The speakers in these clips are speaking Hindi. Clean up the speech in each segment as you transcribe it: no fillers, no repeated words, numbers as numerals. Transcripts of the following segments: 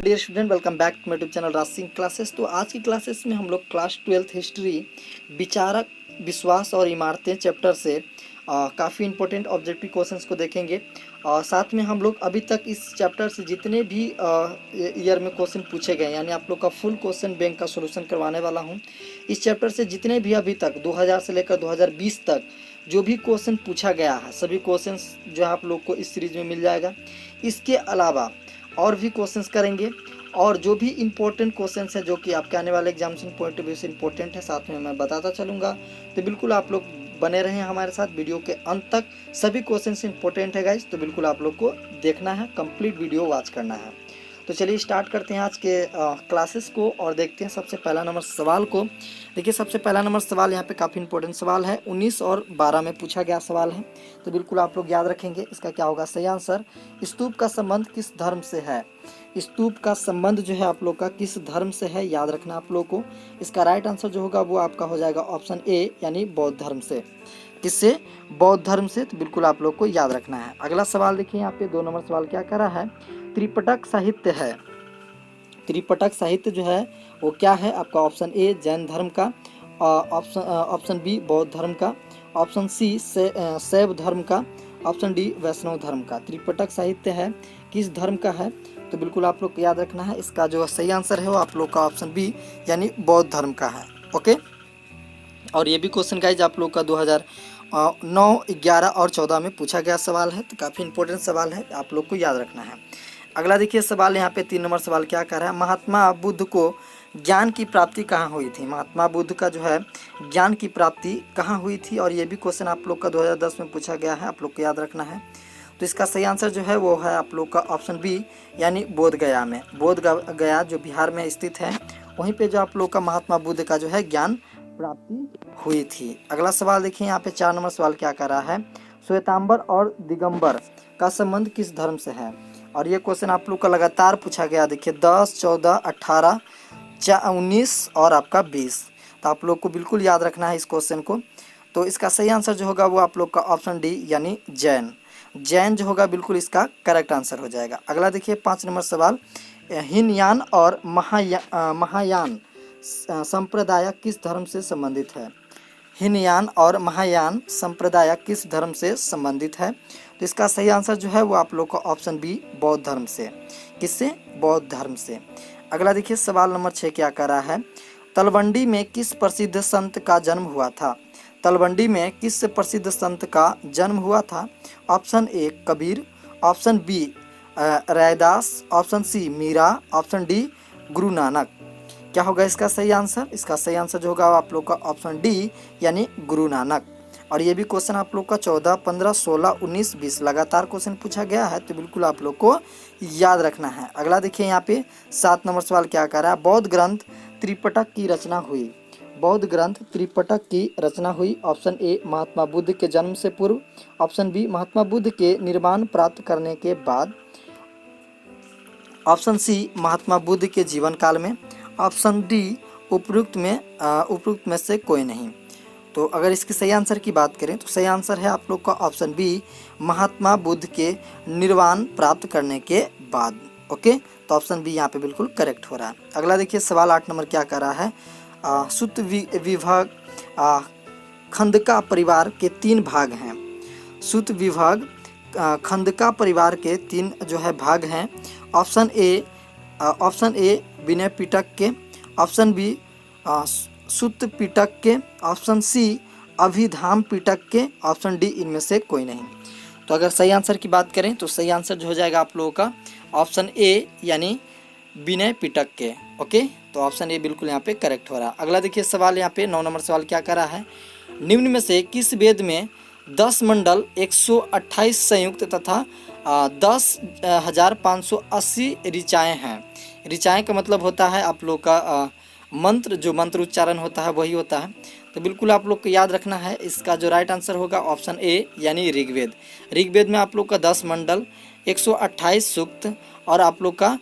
Dear student, welcome back to my YouTube channel Raj Singh classes. तो आज की क्लासेस में हम लोग क्लास 12th हिस्ट्री विचारक विश्वास और इमारतें चैप्टर से काफ़ी इंपॉर्टेंट ऑब्जेक्टिव क्वेश्चंस को देखेंगे। और साथ में हम लोग अभी तक इस चैप्टर से जितने भी ईयर में क्वेश्चन पूछे गए, यानी आप लोग का फुल क्वेश्चन बैंक का सोल्यूशन करवाने वाला हूँ। इस चैप्टर से जितने भी अभी तक 2000 से लेकर 2020 तक जो भी क्वेश्चन पूछा गया है, सभी क्वेश्चंस जो है आप लोग को इस सीरीज में मिल जाएगा। इसके अलावा और भी क्वेश्चंस करेंगे, और जो भी इम्पोर्टेंट क्वेश्चंस है जो कि आपके आने वाले एग्जामिनेशन पॉइंट ऑफ व्यू से इम्पोर्टेंट है, साथ में मैं बताता चलूँगा। तो बिल्कुल आप लोग बने रहें हमारे साथ वीडियो के अंत तक। सभी क्वेश्चंस इंपॉर्टेंट है गाइस, तो बिल्कुल आप लोग को देखना है, कंप्लीट वीडियो वॉच करना है। तो चलिए स्टार्ट करते हैं आज के क्लासेस को और देखते हैं सबसे पहला नंबर सवाल को। देखिए सबसे पहला नंबर सवाल यहाँ पे काफ़ी इंपॉर्टेंट सवाल है, 19 और 12 में पूछा गया सवाल है, तो बिल्कुल आप लोग याद रखेंगे। इसका क्या होगा सही आंसर। स्तूप का संबंध किस धर्म से है? स्तूप का संबंध जो है आप लोग का किस धर्म से है, याद रखना आप लोग को। इसका राइट आंसर जो होगा वो आपका हो जाएगा ऑप्शन ए, यानी बौद्ध धर्म से। किससे? बौद्ध धर्म से। तो बिल्कुल आप लोग को याद रखना है। अगला सवाल देखिए यहाँ पे 2 नंबर सवाल क्या कर रहा है, त्रिपिटक साहित्य है। त्रिपिटक साहित्य जो है वो क्या है आपका? ऑप्शन ए जैन धर्म का, ऑप्शन बी बौद्ध धर्म का, ऑप्शन सी शैव धर्म का, ऑप्शन डी वैष्णव धर्म का। त्रिपिटक साहित्य है किस धर्म का है? तो बिल्कुल आप लोग को याद रखना है। इसका जो सही आंसर है वो आप लोग का ऑप्शन बी, यानी बौद्ध धर्म का है। ओके। और ये भी क्वेश्चन गाइज आप लोग का 2009, 11 और 14 में पूछा गया सवाल है, तो काफ़ी इंपॉर्टेंट सवाल है, आप लोग को याद रखना है। अगला देखिए सवाल यहाँ पे 3 नंबर सवाल क्या कर रहा है, महात्मा बुद्ध को ज्ञान की प्राप्ति कहाँ हुई थी? महात्मा बुद्ध का जो है ज्ञान की प्राप्ति कहाँ हुई थी? और ये भी क्वेश्चन आप लोग का 2010 में पूछा गया है, आप लोग को याद रखना है। तो इसका सही आंसर जो है वो है आप लोग का ऑप्शन बी, यानी बोध गया में। बोध गया जो बिहार में स्थित है, वहीं पे जो आप लोग का महात्मा बुद्ध का जो है ज्ञान प्राप्ति हुई थी। अगला सवाल देखिए यहाँ पे 4 नंबर सवाल क्या कर रहा है, श्वेतांबर और दिगंबर का संबंध किस धर्म से है? और ये क्वेश्चन आप लोग का लगातार पूछा गया। देखिए 10, 14, 18, 19 और आपका 20। तो आप लोग को बिल्कुल याद रखना है इस क्वेश्चन को। तो इसका सही आंसर जो होगा वो आप लोग का ऑप्शन डी, यानी जैन। जैन जो होगा बिल्कुल इसका करेक्ट आंसर हो जाएगा। अगला देखिए 5 नंबर सवाल, हीनयान और महायान संप्रदाय किस धर्म से संबंधित है? हीनयान और महायान संप्रदाय किस धर्म से संबंधित है? तो इसका सही आंसर जो है वो आप लोग का ऑप्शन बी, बौद्ध धर्म से। किससे? बौद्ध धर्म से। अगला देखिए सवाल नंबर 6 क्या कर रहा है, तलवंडी में किस प्रसिद्ध संत का जन्म हुआ था? तलवंडी में किस प्रसिद्ध संत का जन्म हुआ था? Option A Kabir, option B Raidas, option C Meera, option D Guru Nanak. क्या होगा इसका सही आंसर? इसका सही आंसर जो होगा आप लोग का ऑप्शन डी, यानी गुरु नानक। और ये भी क्वेश्चन आप लोग का 14, 15, 16, 19, 20 लगातार क्वेश्चन पूछा गया है, तो बिल्कुल आप लोग को याद रखना है। अगला देखिए यहाँ पे 7 नंबर सवाल क्या कर रहा है, बौद्ध ग्रंथ त्रिपिटक की रचना हुई। बौद्ध ग्रंथ त्रिपिटक की रचना हुई। ऑप्शन ए महात्मा बुद्ध के जन्म से पूर्व, ऑप्शन बी महात्मा बुद्ध के निर्वाण प्राप्त करने के बाद, ऑप्शन सी महात्मा बुद्ध के जीवन काल में, ऑप्शन डी उपयुक्त में से कोई नहीं। तो अगर इसके सही आंसर की बात करें तो सही आंसर है आप लोग का ऑप्शन बी, महात्मा बुद्ध के निर्वाण प्राप्त करने के बाद। ओके, तो ऑप्शन बी यहाँ पे बिल्कुल करेक्ट हो रहा है। अगला देखिए सवाल 8 नंबर क्या कर रहा है, सूत विभाग खंदका परिवार के 3 भाग हैं। सूत विभाग खंदका परिवार के 3 जो है भाग हैं। ऑप्शन ए विनय पिटक के, ऑप्शन बी सुत्त पिटक के, ऑप्शन सी अभिधाम पिटक के, ऑप्शन डी इनमें से कोई नहीं। तो अगर सही आंसर की बात करें तो सही आंसर जो हो जाएगा आप लोगों का ऑप्शन ए, यानी विनय पिटक के। ओके, तो ऑप्शन ए बिल्कुल यहाँ पे करेक्ट हो रहा है। अगला देखिए सवाल यहाँ पे 9 नंबर सवाल क्या कर रहा है, निम्न में से किस वेद में 10 मंडल, 128 संयुक्त तथा 10,580 ऋचाएँ हैं? ऋचाएँ का मतलब होता है आप लोग का मंत्र, जो मंत्र उच्चारण होता है वही होता है। तो बिल्कुल आप लोग को याद रखना है। इसका जो राइट आंसर होगा ऑप्शन ए, यानी ऋग्वेद। ऋग्वेद में आप लोग का 10 मंडल, 128 सूक्त और आप लोग का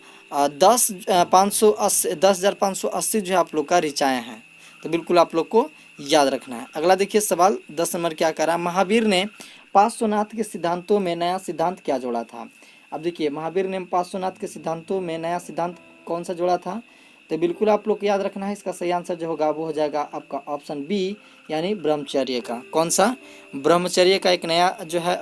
10,580 जो है आप लोग का ऋचाएँ हैं। तो बिल्कुल आप लोग को याद रखना है। अगला देखिए सवाल 10 नंबर क्या कर रहा है, महावीर ने पार्श्वनाथ के सिद्धांतों में नया सिद्धांत क्या जोड़ा था? अब देखिए महावीर ने पार्श्वनाथ के सिद्धांतों में नया सिद्धांत कौन सा जोड़ा था, तो बिल्कुल आप लोग को याद रखना है इसका सही आंसर जो होगा वो हो जाएगा आपका ऑप्शन बी यानी ब्रह्मचर्य का। कौन सा? ब्रह्मचर्य का एक नया जो है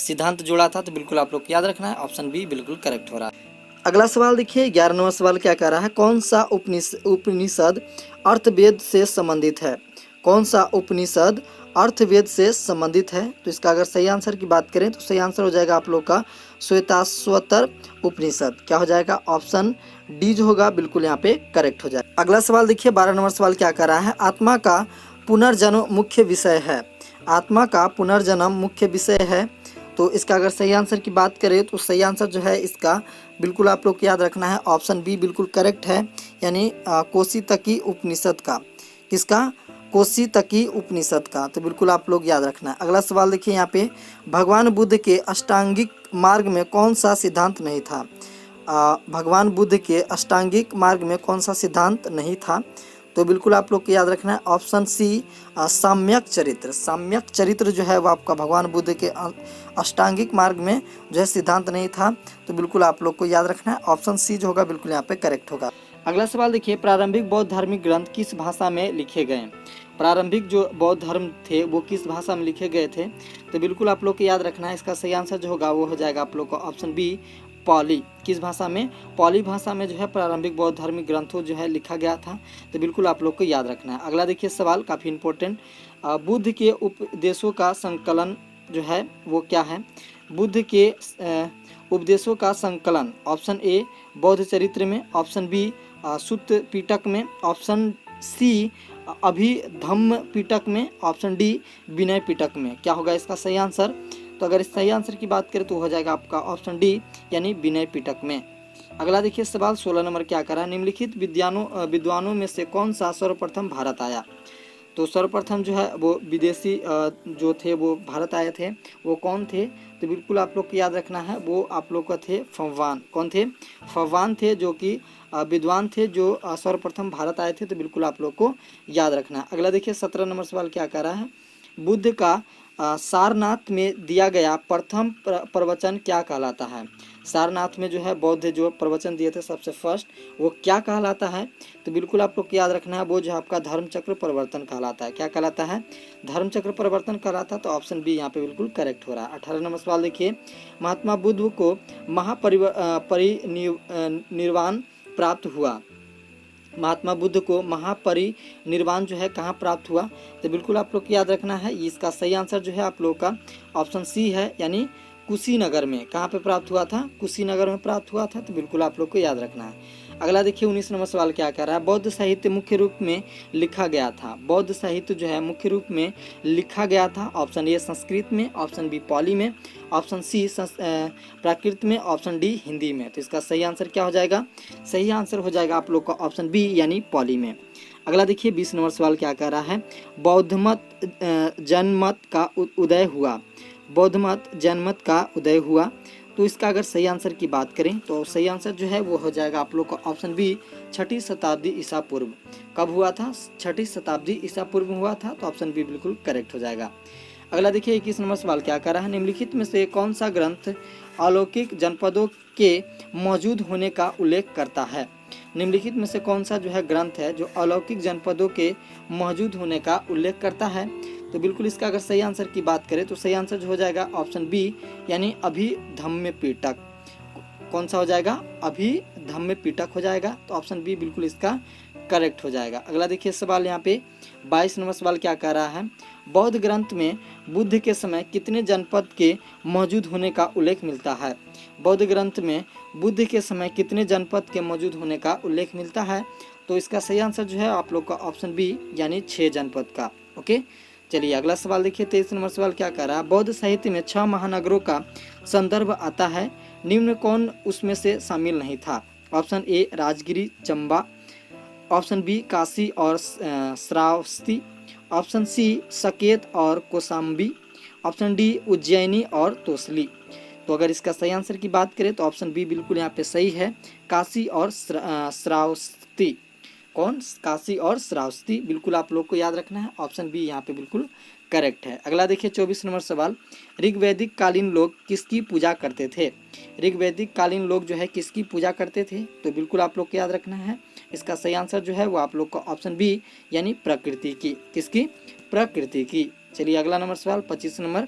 सिद्धांत जोड़ा था, तो बिल्कुल आप लोग को याद रखना है ऑप्शन बी बिल्कुल करेक्ट हो रहा है। अगला सवाल देखिए 11वां सवाल क्या कह रहा है, कौन सा उपनिषद अर्थवेद से संबंधित है? कौन सा उपनिषद अर्थवेद से संबंधित है? तो इसका अगर सही आंसर की बात करें तो सही आंसर हो जाएगा आप लोग का श्वेताश्वतर उपनिषद। क्या हो जाएगा? ऑप्शन डी जो होगा बिल्कुल यहाँ पे करेक्ट हो जाएगा। अगला सवाल देखिए 12 नंबर सवाल क्या कर रहा है, आत्मा का पुनर्जन्म मुख्य विषय है। आत्मा का पुनर्जन्म मुख्य विषय है, तो इसका अगर सही आंसर की बात करें तो सही आंसर जो है इसका बिल्कुल आप लोग को याद रखना है ऑप्शन बी बिल्कुल करेक्ट है, यानी कोशितकी उपनिषद का। किसका? कोशितकी उपनिषद का, तो बिल्कुल आप लोग याद रखना है। अगला सवाल देखिए यहाँ पे, भगवान बुद्ध के अष्टांगिक मार्ग में कौन सा सिद्धांत नहीं था? भगवान बुद्ध के अष्टांगिक मार्ग में कौन सा सिद्धांत नहीं था? तो बिल्कुल आप लोग को याद रखना है ऑप्शन सी सम्यक चरित्र। सम्यक चरित्र जो है वो आपका भगवान बुद्ध के अष्टांगिक मार्ग में जो है सिद्धांत नहीं था, तो बिल्कुल आप लोग को याद रखना है ऑप्शन सी जो होगा बिल्कुल यहाँ पे करेक्ट होगा। अगला सवाल देखिए, प्रारंभिक बौद्ध धार्मिक ग्रंथ किस भाषा में लिखे गए? प्रारंभिक जो बौद्ध धर्म थे वो किस भाषा में लिखे गए थे? तो बिल्कुल आप लोग को याद रखना है इसका सही आंसर जो होगा वो हो जाएगा आप लोग का ऑप्शन बी पाली। किस भाषा में? पाली भाषा में जो है प्रारंभिक बौद्ध धार्मिक ग्रंथों जो है लिखा गया था, तो बिल्कुल आप लोग को याद रखना है। अगला देखिए सवाल काफ़ी इंपॉर्टेंट, बुद्ध के उपदेशों का संकलन जो है वो क्या है? बुद्ध के उपदेशों का संकलन ऑप्शन ए बौद्ध चरित्र में, ऑप्शन बी सुत्त पिटक में, ऑप्शन सी अभिधम्म पिटक में, ऑप्शन डी विनय पिटक में। क्या होगा इसका सही आंसर? तो अगर इस सही आंसर की बात करें तो हो जाएगा आपका ऑप्शन डी यानी विनय पिटक में। अगला देखिए सवाल 16 नंबर क्या करा, निम्नलिखित विद्वानों में से कौन सा सर्वप्रथम भारत आया? तो सर्वप्रथम जो है वो विदेशी जो थे वो भारत आए थे, वो कौन थे? तो बिल्कुल आप लोग को याद रखना है वो आप लोग का थे फव्वान। कौन थे? फव्वान थे, जो कि विद्वान थे जो सर्वप्रथम भारत आए थे, तो बिल्कुल आप लोग को याद रखना है। अगला देखिए 17 नंबर सवाल क्या कह रहा है, बुद्ध का सारनाथ में दिया गया प्रथम प्रवचन क्या कहलाता है? सारनाथ में जो है बौद्ध जो प्रवचन दिए थे सबसे फर्स्ट, वो क्या कहलाता है? तो बिल्कुल आप लोग को याद रखना है वो जो आपका धर्मचक्र प्रवर्तन कहलाता है। क्या कहलाता है? धर्मचक्र प्रवर्तन कहलाता है, तो ऑप्शन बी यहाँ पे बिल्कुल करेक्ट हो रहा है। 18 नंबर सवाल देखिए, महात्मा बुद्ध को महापरिनिर्वाण प्राप्त हुआ। महात्मा बुद्ध को महापरिनिर्वाण जो है कहाँ प्राप्त हुआ? तो बिल्कुल आप लोग को याद रखना है इसका सही आंसर जो है आप लोग का ऑप्शन सी है, यानी कुशीनगर में। कहाँ पे प्राप्त हुआ था? कुशीनगर में प्राप्त हुआ था, तो बिल्कुल आप लोग को याद रखना है। अगला देखिए 19 नंबर सवाल क्या कह रहा है, बौद्ध साहित्य मुख्य रूप में लिखा गया था। बौद्ध साहित्य जो है मुख्य रूप में लिखा गया था, ऑप्शन ए संस्कृत में, ऑप्शन बी पाली में, ऑप्शन सी प्राकृत में, ऑप्शन डी हिंदी में। तो इसका सही आंसर क्या हो जाएगा? सही आंसर हो जाएगा आप लोग का ऑप्शन बी यानी पाली में। अगला देखिए 20 नंबर सवाल क्या कह रहा है, बौद्ध मत जनमत का उदय हुआ। बौद्ध मत जनमत का उदय हुआ, तो इसका अगर सही आंसर की बात करें तो सही आंसर जो है वो हो जाएगा आप लोग का ऑप्शन बी 6ठी शताब्दी ईसा पूर्व। कब हुआ था? 6ठी शताब्दी ईसा पूर्व में हुआ था, तो ऑप्शन बी बिल्कुल करेक्ट हो जाएगा। अगला देखिए 21 नंबर सवाल क्या कर रहा है, निम्नलिखित में से कौन सा ग्रंथ अलौकिक जनपदों के मौजूद होने का उल्लेख करता है? निम्नलिखित में से कौन सा जो है ग्रंथ है जो अलौकिक जनपदों के मौजूद होने का उल्लेख करता है? तो बिल्कुल इसका अगर सही आंसर की बात करें तो सही आंसर जो हो जाएगा ऑप्शन बी यानी अभिधम्म पिटक। कौन सा हो जाएगा? अभिधम्म पिटक हो जाएगा, तो ऑप्शन बी बिल्कुल इसका करेक्ट हो जाएगा। अगला देखिए सवाल यहाँ पे 22 नंबर सवाल क्या कह रहा है, बौद्ध ग्रंथ में बुद्ध के समय कितने जनपद के मौजूद होने का उल्लेख मिलता है? बौद्ध ग्रंथ में बुद्ध के समय कितने जनपद के मौजूद होने का उल्लेख मिलता है? तो इसका सही आंसर जो है आप लोग का ऑप्शन बी यानी 6 जनपद का। ओके, चलिए अगला सवाल देखिए 23 नंबर सवाल क्या कह रहा है, बौद्ध साहित्य में 6 महानगरों का संदर्भ आता है, निम्न कौन उसमें से शामिल नहीं था? Option A Rajgiri Chamba, option B Kashi और श्रावस्ती, ऑप्शन सी सकेत और कौशाम्बी, ऑप्शन डी उज्जैनी और तोसली। तो अगर इसका सही आंसर की बात करें तो ऑप्शन बी बिल्कुल यहाँ पे सही है, काशी और श्रावस्ती। कौन? काशी और श्रावस्ती, बिल्कुल आप लोग को याद रखना है, ऑप्शन बी यहाँ पे बिल्कुल करेक्ट है। अगला देखिए 24 नंबर सवाल, ऋग्वैदिक कालीन लोग किसकी पूजा करते थे? ऋग्वैदिक कालीन लोग जो है किसकी पूजा करते थे? तो बिल्कुल आप लोग को याद रखना है, इसका सही आंसर जो है वो आप लोग का ऑप्शन बी यानी प्रकृति की। किसकी? प्रकृति की। चलिए अगला नंबर सवाल 25 नंबर,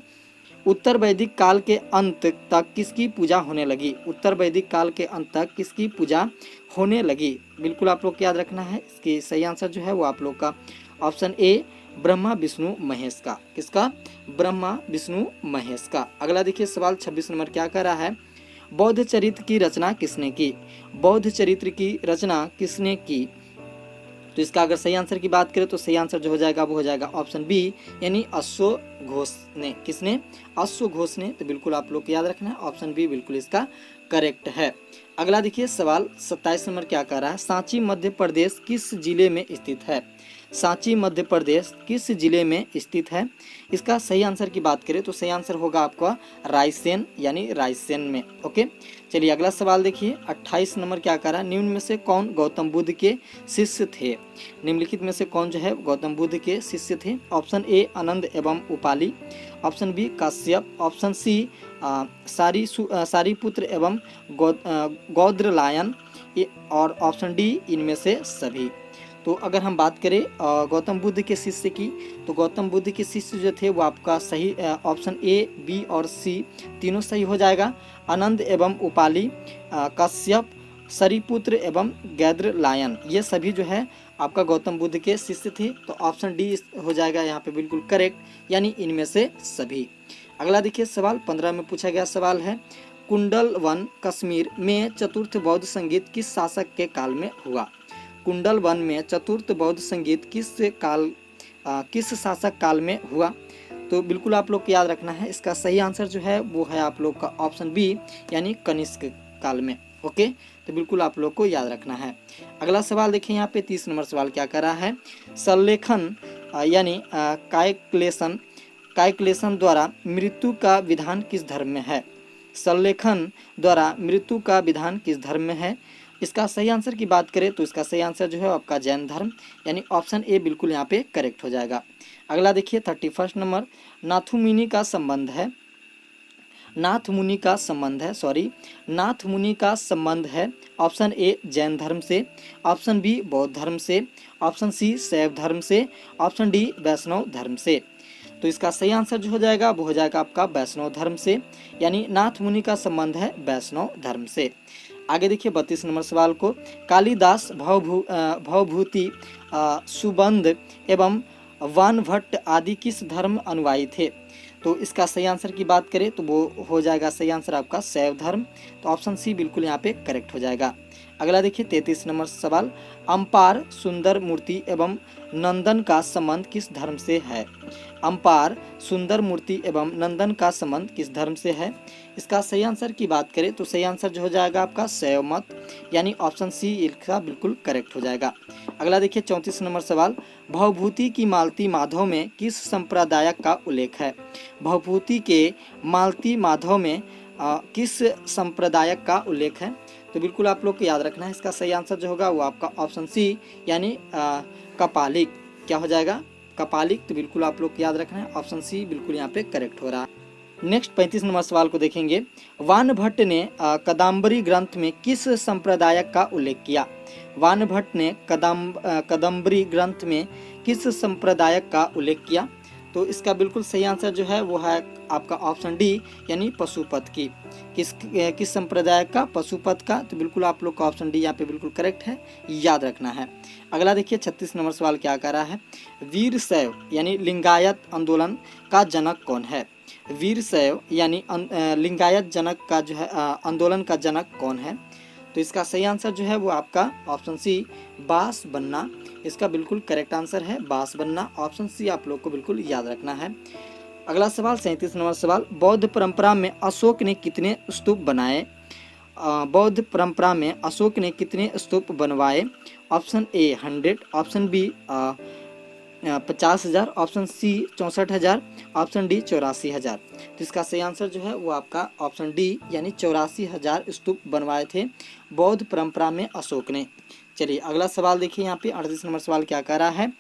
उत्तर वैदिक काल के अंत तक किसकी पूजा होने लगी? उत्तर वैदिक काल के अंत तक किसकी पूजा होने लगी? बिल्कुल आप लोग को याद रखना है, इसकी सही आंसर जो है वो आप लोग का ऑप्शन ए ब्रह्मा विष्णु महेश का। किसका? ब्रह्मा विष्णु महेश का। अगला देखिए सवाल 26 नंबर क्या कह रहा है, बौद्ध चरित्र की रचना किसने की? बौद्ध चरित्र की रचना किसने की? तो इसका अगर सही आंसर की बात करें तो सही आंसर जो हो जाएगा वो हो जाएगा ऑप्शन बी यानी अश्व घोष ने। किसने? अश्व घोष ने। तो बिल्कुल आप लोग को याद रखना है, ऑप्शन बी बिल्कुल इसका करेक्ट है। अगला देखिए सवाल 27 नंबर क्या कह रहा है, सांची मध्य प्रदेश किस जिले में स्थित है? सांची मध्य प्रदेश किस जिले में स्थित है? इसका सही आंसर की बात करें तो सही आंसर होगा आपका रायसेन यानी रायसेन में। ओके, चलिए अगला सवाल देखिए 28 नंबर क्या कह रहा है, निम्न में से कौन गौतम बुद्ध के शिष्य थे? निम्नलिखित में से कौन जो है गौतम बुद्ध के शिष्य थे? ऑप्शन ए आनंद एवं Upali, option B Kashyap, option C Sariputra एवं गौद्रलायन और ऑप्शन डी इनमें से सभी। तो अगर हम बात करें गौतम बुद्ध के शिष्य की, तो गौतम बुद्ध के शिष्य जो थे वो आपका सही ऑप्शन ए बी और सी तीनों सही हो जाएगा। आनंद एवं उपाली, कश्यप, सरीपुत्र एवं गैद्रलायन, ये सभी जो है आपका गौतम बुद्ध के शिष्य थे। तो ऑप्शन डी हो जाएगा यहाँ पे बिल्कुल करेक्ट यानी इनमें से सभी। अगला देखिए सवाल 15 में पूछा गया सवाल है, कुंडलवन कश्मीर में चतुर्थ बौद्ध संगीत किस शासक के काल में हुआ? कुंडलवन में चतुर्थ बौद्ध संगीत किस शासक काल में हुआ? तो बिल्कुल आप लोग को याद रखना है, इसका सही आंसर जो है वो है आप लोग का ऑप्शन बी यानी कनिष्क काल में। ओके, तो बिल्कुल आप लोग को याद रखना है। अगला सवाल देखिए यहाँ पे 30 नंबर सवाल क्या कर रहा है, संलेखन यानी कायक्लेशन द्वारा मृत्यु का विधान किस धर्म में है? संलेखन द्वारा मृत्यु का विधान किस धर्म में है? इसका सही आंसर की बात करें तो इसका सही आंसर जो है आपका जैन धर्म यानी ऑप्शन ए बिल्कुल यहाँ पे करेक्ट हो जाएगा। अगला देखिए 31 नंबर, नाथ मुनि का संबंध है ऑप्शन ए जैन धर्म से, ऑप्शन बी बौद्ध धर्म से, ऑप्शन सी शैव धर्म से, ऑप्शन डी वैष्णव धर्म से। तो इसका सही आंसर जो हो जाएगा वो हो जाएगा आपका वैष्णव धर्म से यानी नाथ मुनि का संबंध है वैष्णव धर्म से। आगे देखिए 32 नंबर सवाल को, कालिदास भवभूति सुबंध एवं वानभट्ट आदि किस धर्म अनुयायी थे? तो इसका सही आंसर की बात करें तो वो हो जाएगा सही आंसर आपका शैव धर्म। तो ऑप्शन सी बिल्कुल यहाँ पे करेक्ट हो जाएगा। अगला देखिए 33 नंबर सवाल, अम्पार सुंदर मूर्ति एवं नंदन का संबंध किस धर्म से है? अम्पार सुंदर मूर्ति एवं नंदन का संबंध किस धर्म से है? इसका सही आंसर की बात करें तो सही आंसर जो हो जाएगा आपका शैव मत यानी ऑप्शन सी इसका बिल्कुल करेक्ट हो जाएगा। अगला देखिए 34 नंबर सवाल, भवभूति की मालती माधव में किस संप्रदायक का उल्लेख है? भवभूति के मालती माधव में किस संप्रदायक का उल्लेख है? तो बिल्कुल आप लोग को याद रखना है, इसका सही आंसर जो होगा वो आपका ऑप्शन सी यानी कपालिक। क्या हो जाएगा? कपालिक। तो बिल्कुल आप लोग को याद रखना है, ऑप्शन सी बिल्कुल यहाँ पे करेक्ट हो रहा है। नेक्स्ट 35 नंबर सवाल को देखेंगे, वानभट्ट ने कदम्बरी ग्रंथ में किस संप्रदायक का उल्लेख किया? वानभट्ट ने कदम्बरी ग्रंथ में किस संप्रदायक का उल्लेख किया? तो इसका बिल्कुल सही आंसर जो है वो है आपका ऑप्शन डी यानी पशुपत की। किस संप्रदाय का? पशुपत का। तो बिल्कुल आप लोग का ऑप्शन डी यहाँ पे बिल्कुल करेक्ट है, याद रखना है। अगला देखिए 36 नंबर सवाल क्या कर रहा है, वीरशैव यानी लिंगायत आंदोलन का जनक कौन है? वीरशैव यानी लिंगायत जनक का जो है आंदोलन का जनक कौन है? तो इसका सही आंसर जो है वो आपका ऑप्शन सी बासबन्ना, इसका बिल्कुल करेक्ट आंसर है बासबन्ना। ऑप्शन सी आप लोग को बिल्कुल याद रखना है। अगला सवाल 37 नंबर सवाल, बौद्ध परंपरा में अशोक ने कितने स्तूप बनाए? बौद्ध परंपरा में अशोक ने कितने स्तूप बनवाए? Option A 100, option B 50,000, option C 64,000, option D 84,000। तो इसका सही आंसर जो है वो आपका ऑप्शन डी यानी 84,000 स्तूप बनवाए थे बौद्ध परंपरा में अशोक ने। चलिए अगला सवाल देखिए यहाँ पे 38 नंबर सवाल क्या कह रहा है,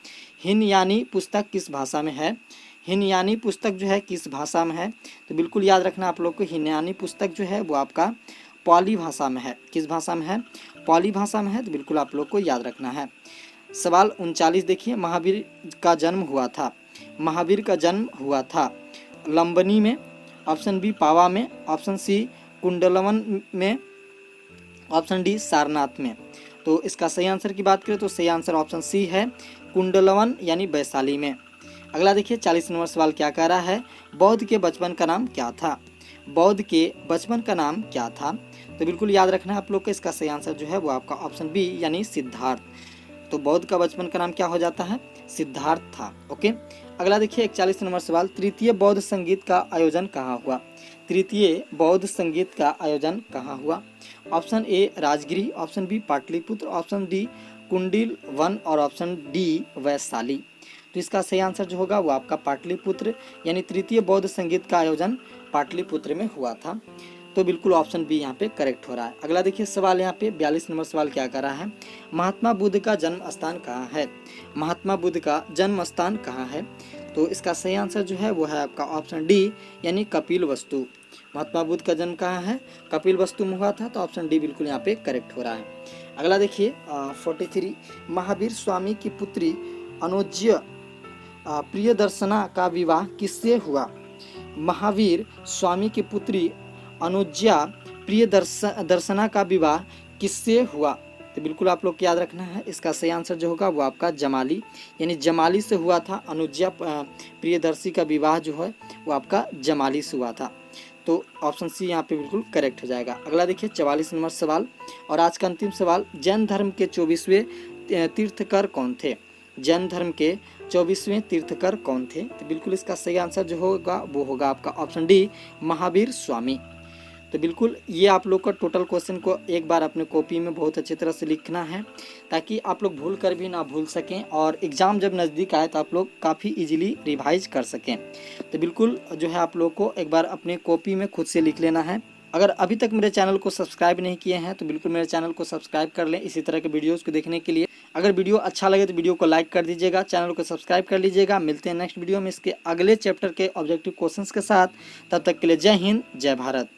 हिनयानी पुस्तक किस भाषा में है? हिनयानी पुस्तक जो है किस भाषा में है? तो बिल्कुल याद रखना आप लोग को, हिनयानी पुस्तक जो है वो आपका पाली भाषा में है। किस भाषा में है? पाली भाषा में है। तो बिल्कुल आप लोग को याद रखना है। सवाल 39 देखिए, महावीर का जन्म हुआ था। महावीर का जन्म हुआ था लंबनी में, ऑप्शन बी पावा में, ऑप्शन सी कुंडलवन में, ऑप्शन डी सारनाथ में। तो इसका सही आंसर की बात करें तो सही आंसर ऑप्शन सी है, कुंडलवन यानी वैशाली में। अगला देखिए 40 नंबर सवाल क्या कह रहा है, बौद्ध के बचपन का नाम क्या था? बौद्ध के बचपन का नाम क्या था? तो बिल्कुल याद रखना है आप लोग को, इसका सही आंसर जो है वो आपका ऑप्शन बी यानी सिद्धार्थ। तो बौद्ध का बचपन का नाम क्या हो जाता है? सिद्धार्थ था। ओके, अगला देखिए 41 नंबर सवाल, तृतीय बौद्ध संगीत का आयोजन कहाँ हुआ? तृतीय बौद्ध संगीत का आयोजन कहाँ हुआ? Option A Rajgiri, option B Pataliputra, option D Kundalvan और ऑप्शन डी वैशाली। तो इसका सही आंसर जो होगा वो आपका पाटलिपुत्र यानी तृतीय बौद्ध संगीत का आयोजन पाटलिपुत्र में हुआ था। तो बिल्कुल ऑप्शन बी यहाँ पे करेक्ट हो रहा है। अगला देखिए सवाल यहाँ पे 42 नंबर सवाल क्या कर रहा है, महात्मा बुद्ध का जन्म स्थान कहाँ है? महात्मा बुद्ध का जन्म स्थान कहाँ है? तो इसका सही आंसर जो है वो है आपका ऑप्शन डी यानी कपिल वस्तु। महात्मा बुद्ध का जन्म कहाँ है? कपिल वस्तु में हुआ था। तो ऑप्शन डी बिल्कुल यहाँ पे करेक्ट हो रहा है। अगला देखिए 43, महावीर स्वामी की पुत्री अनुज्य प्रियदर्शना का विवाह किससे हुआ? महावीर स्वामी की पुत्री अनुज्या प्रियदर्शना का विवाह किससे हुआ? तो बिल्कुल आप लोग को याद रखना है, इसका सही आंसर जो होगा वो आपका जमाली यानी जमाली से हुआ था। अनुज्या प्रियदर्शी का विवाह जो है वो आपका जमाली से हुआ था। तो ऑप्शन सी यहाँ पे बिल्कुल करेक्ट हो जाएगा। अगला देखिए 44 नंबर सवाल और आज का अंतिम सवाल, जैन धर्म के 24वें तीर्थकर कौन थे? जैन धर्म के 24वें तीर्थकर कौन थे? तो बिल्कुल इसका सही आंसर जो होगा वो होगा आपका ऑप्शन डी महावीर स्वामी। तो बिल्कुल ये आप लोग का टोटल क्वेश्चन को एक बार अपने कॉपी में बहुत अच्छी तरह से लिखना है ताकि आप लोग भूल कर भी ना भूल सकें और एग्ज़ाम जब नज़दीक आए तो आप लोग काफ़ी इजीली रिवाइज कर सकें। तो बिल्कुल जो है आप लोग को एक बार अपने कॉपी में खुद से लिख लेना है। अगर अभी तक मेरे चैनल को सब्सक्राइब नहीं किए हैं तो बिल्कुल मेरे चैनल को सब्सक्राइब कर लें इसी तरह के वीडियोज़ को देखने के लिए। अगर वीडियो अच्छा लगे तो वीडियो को लाइक कर दीजिएगा, चैनल को सब्सक्राइब कर लीजिएगा। मिलते हैं नेक्स्ट वीडियो में इसके अगले चैप्टर के ऑब्जेक्टिव क्वेश्चंस के साथ। तब तक के लिए जय हिंद, जय भारत।